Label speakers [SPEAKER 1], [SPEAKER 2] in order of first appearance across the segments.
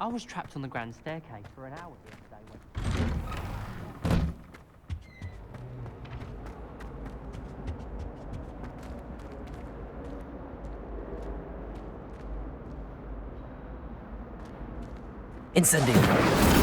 [SPEAKER 1] I was trapped on the grand staircase for an hour the other day.
[SPEAKER 2] Incendio.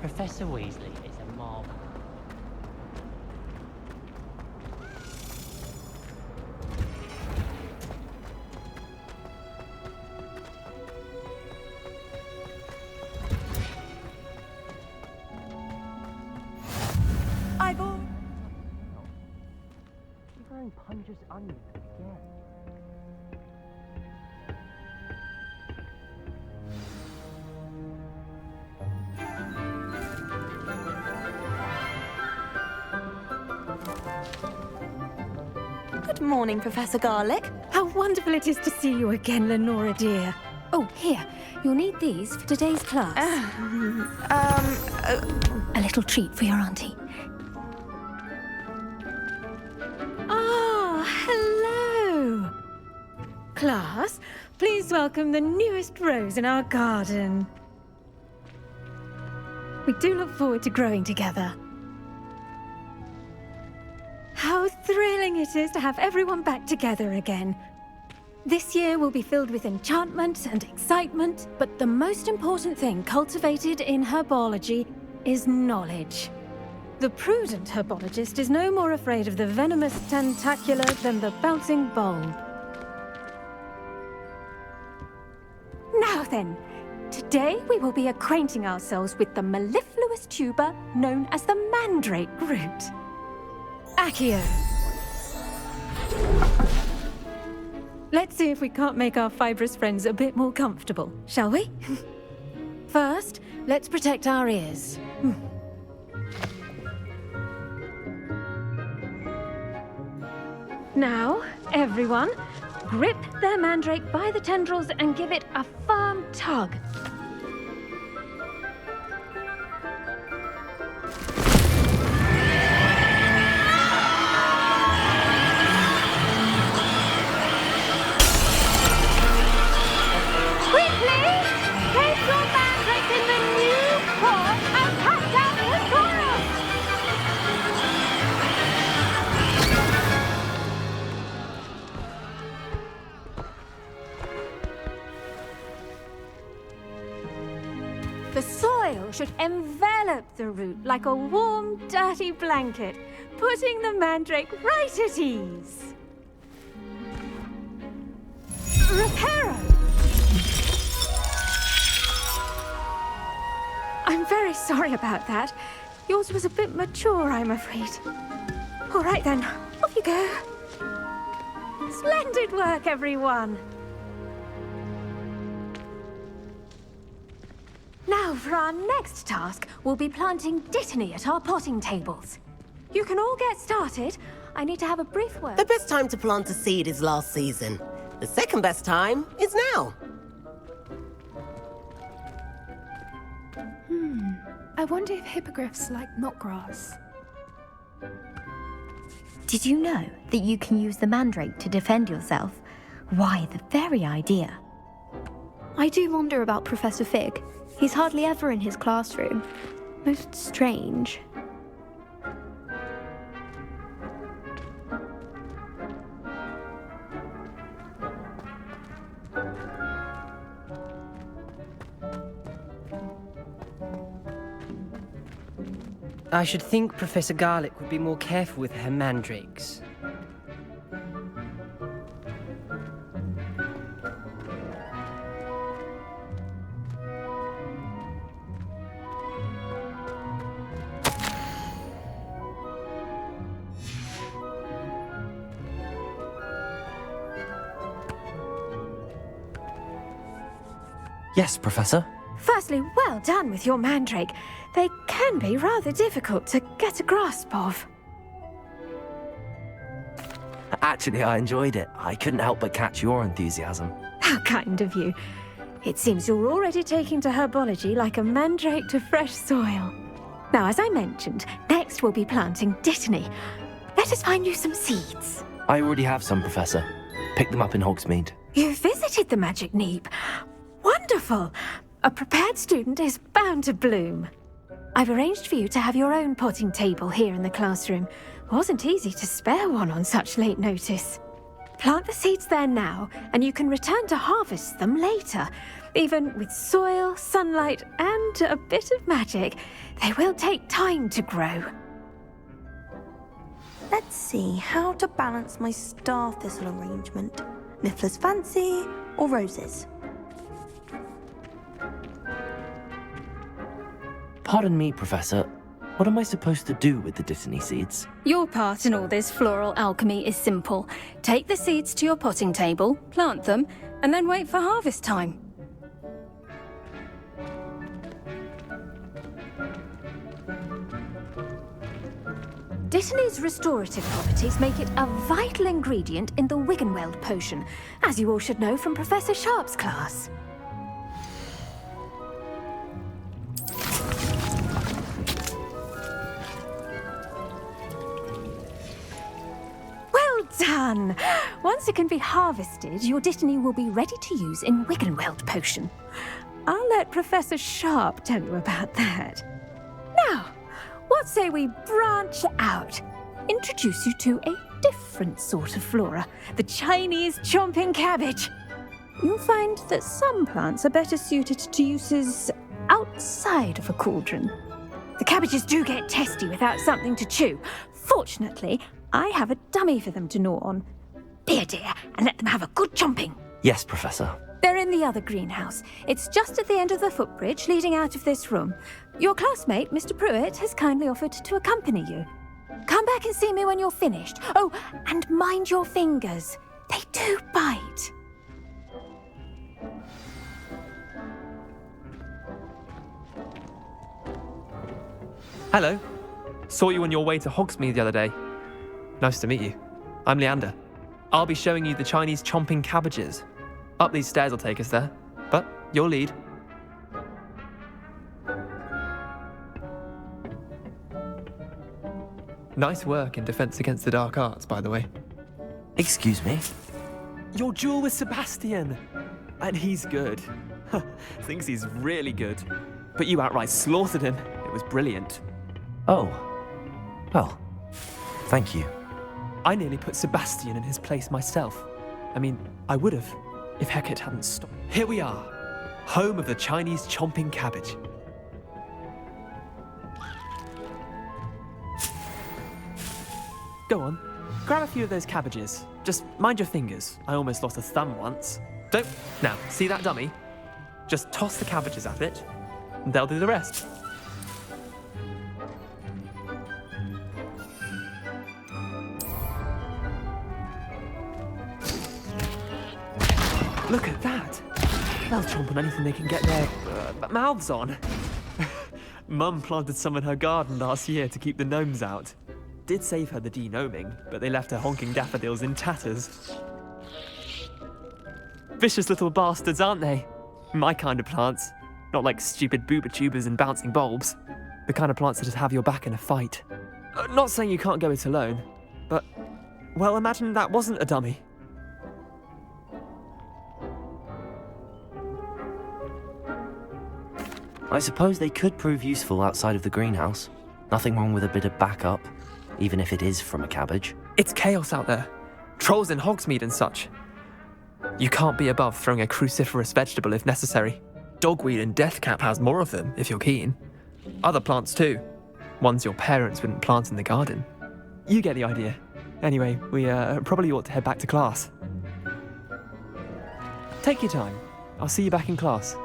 [SPEAKER 1] Professor Weasley is a marvel.
[SPEAKER 3] Ivor!
[SPEAKER 1] You're throwing Punja's onions again.
[SPEAKER 3] Good morning, Professor Garlick.
[SPEAKER 4] How wonderful it is to see you again, Lenora dear. Oh, here, you'll need these for today's class. A little treat for your auntie. Ah, hello. Class, please welcome the newest rose in our garden. We do look forward to growing together. How thrilling it is to have everyone back together again. This year will be filled with enchantment and excitement, but the most important thing cultivated in herbology is knowledge. The prudent herbologist is no more afraid of the venomous tentacula than the bouncing bulb. Now then, today we will be acquainting ourselves with the mellifluous tuber known as the mandrake root. ACER. Let's see if we can't make our fibrous friends a bit more comfortable, shall we? First, let's protect our ears. Now, everyone, grip their mandrake by the tendrils and give it a firm tug. The soil should envelop the root like a warm, dirty blanket, putting the mandrake right at ease. Reparo! I'm very sorry about that. Yours was a bit mature, I'm afraid. All right then, off you go. Splendid work, everyone. Now, for our next task, we'll be planting dittany at our potting tables. You can all get started. I need to have a brief word.
[SPEAKER 2] The best time to plant a seed is last season. The second best time is now.
[SPEAKER 5] I wonder if hippogriffs like knotgrass.
[SPEAKER 6] Did you know that you can use the mandrake to defend yourself? Why, the very idea.
[SPEAKER 5] I do wonder about Professor Fig. He's hardly ever in his classroom. Most strange.
[SPEAKER 3] I should think Professor Garlick would be more careful with her mandrakes.
[SPEAKER 7] Yes, Professor.
[SPEAKER 4] Firstly, well done with your mandrake. They can be rather difficult to get a grasp of.
[SPEAKER 7] Actually, I enjoyed it. I couldn't help but catch your enthusiasm.
[SPEAKER 4] How kind of you. It seems you're already taking to herbology like a mandrake to fresh soil. Now, as I mentioned, next we'll be planting dittany. Let us find you some seeds.
[SPEAKER 7] I already have some, Professor. Picked them up in Hogsmeade.
[SPEAKER 4] You visited the Magic Neep. Wonderful! A prepared student is bound to bloom. I've arranged for you to have your own potting table here in the classroom. Wasn't easy to spare one on such late notice. Plant the seeds there now, and you can return to harvest them later. Even with soil, sunlight, and a bit of magic, they will take time to grow.
[SPEAKER 8] Let's see how to balance my star thistle arrangement. Niffler's fancy or roses?
[SPEAKER 7] Pardon me, Professor. What am I supposed to do with the dittany seeds?
[SPEAKER 9] Your part in all this floral alchemy is simple. Take the seeds to your potting table, plant them, and then wait for harvest time.
[SPEAKER 4] Dittany's restorative properties make it a vital ingredient in the Wiggenweld potion, as you all should know from Professor Sharp's class. Well done! Once it can be harvested, your dittany will be ready to use in Wiggenweld potion. I'll let Professor Sharp tell you about that. Now, what say we branch out? Introduce you to a different sort of flora, the Chinese chomping cabbage. You'll find that some plants are better suited to uses outside of a cauldron. The cabbages do get testy without something to chew. Fortunately, I have a dummy for them to gnaw on. Be a dear and let them have a good chomping.
[SPEAKER 7] Yes, Professor.
[SPEAKER 4] They're in the other greenhouse. It's just at the end of the footbridge leading out of this room. Your classmate, Mr. Pruitt, has kindly offered to accompany you. Come back and see me when you're finished. Oh, and mind your fingers. They do bite.
[SPEAKER 10] Hello. Saw you on your way to Hogsmeade the other day. Nice to meet you. I'm Leander. I'll be showing you the Chinese chomping cabbages. Up these stairs will take us there, but you'll lead. Nice work in Defense Against the Dark Arts, by the way.
[SPEAKER 7] Excuse me?
[SPEAKER 10] Your duel with Sebastian! And he's good. Thinks he's really good. But you outright slaughtered him. It was brilliant.
[SPEAKER 7] Oh. Well, thank you.
[SPEAKER 10] I nearly put Sebastian in his place myself. I mean, I would have, if Hecate hadn't stopped. Here we are, home of the Chinese chomping cabbage. Go on, grab a few of those cabbages. Just mind your fingers. I almost lost a thumb once. Don't. Now, see that dummy? Just toss the cabbages at it, and they'll do the rest. Look at that! They'll chomp on anything they can get their mouths on. Mum planted some in her garden last year to keep the gnomes out. Did save her the de-gnoming, but they left her honking daffodils in tatters. Vicious little bastards, aren't they? My kind of plants. Not like stupid booba tubers and bouncing bulbs. The kind of plants that just have your back in a fight. Not saying you can't go it alone, but, well, imagine that wasn't a dummy.
[SPEAKER 7] I suppose they could prove useful outside of the greenhouse. Nothing wrong with a bit of backup, even if it is from a cabbage.
[SPEAKER 10] It's chaos out there. Trolls in Hogsmeade and such. You can't be above throwing a cruciferous vegetable if necessary. Dogweed and deathcap has more of them, if you're keen. Other plants too. ones your parents wouldn't plant in the garden. You get the idea. Anyway, we probably ought to head back to class. Take your time. I'll see you back in class.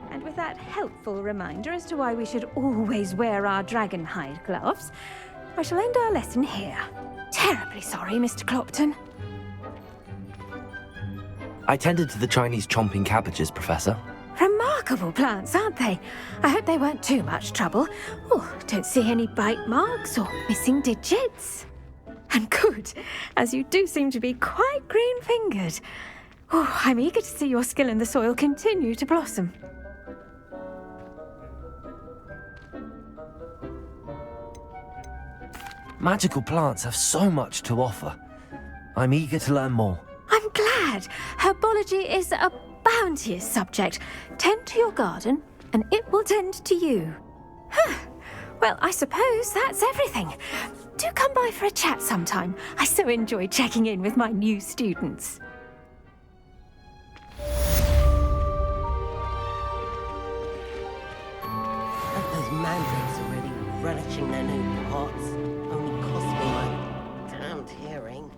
[SPEAKER 9] And with that helpful reminder as to why we should always wear our dragon hide gloves, I shall end our lesson here. Terribly sorry, Mr. Clopton.
[SPEAKER 7] I tended to the Chinese chomping cabbages, Professor.
[SPEAKER 9] Remarkable plants, aren't they? I hope they weren't too much trouble. Oh, don't see any bite marks or missing digits. And good, as you do seem to be quite green-fingered. Oh, I'm eager to see your skill in the soil continue to blossom.
[SPEAKER 7] Magical plants have so much to offer. I'm eager to learn more.
[SPEAKER 9] I'm glad. Herbology is a bounteous subject. Tend to your garden, and it will tend to you. Well, I suppose that's everything. Do come by for a chat sometime. I so enjoy checking in with my new students.
[SPEAKER 2] Those mandrakes are really relishing their new pots. Only cost me my damned hearing.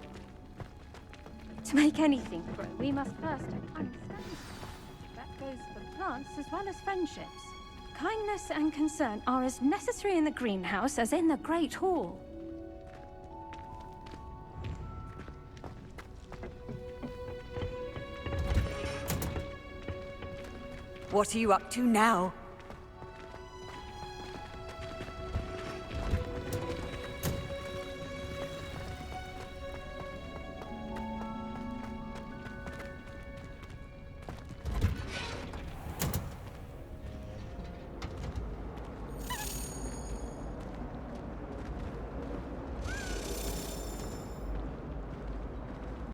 [SPEAKER 9] To make anything grow, we must first understand. That goes for plants as well as friendships. Kindness and concern are as necessary in the greenhouse as in the Great Hall.
[SPEAKER 11] What are you up to now?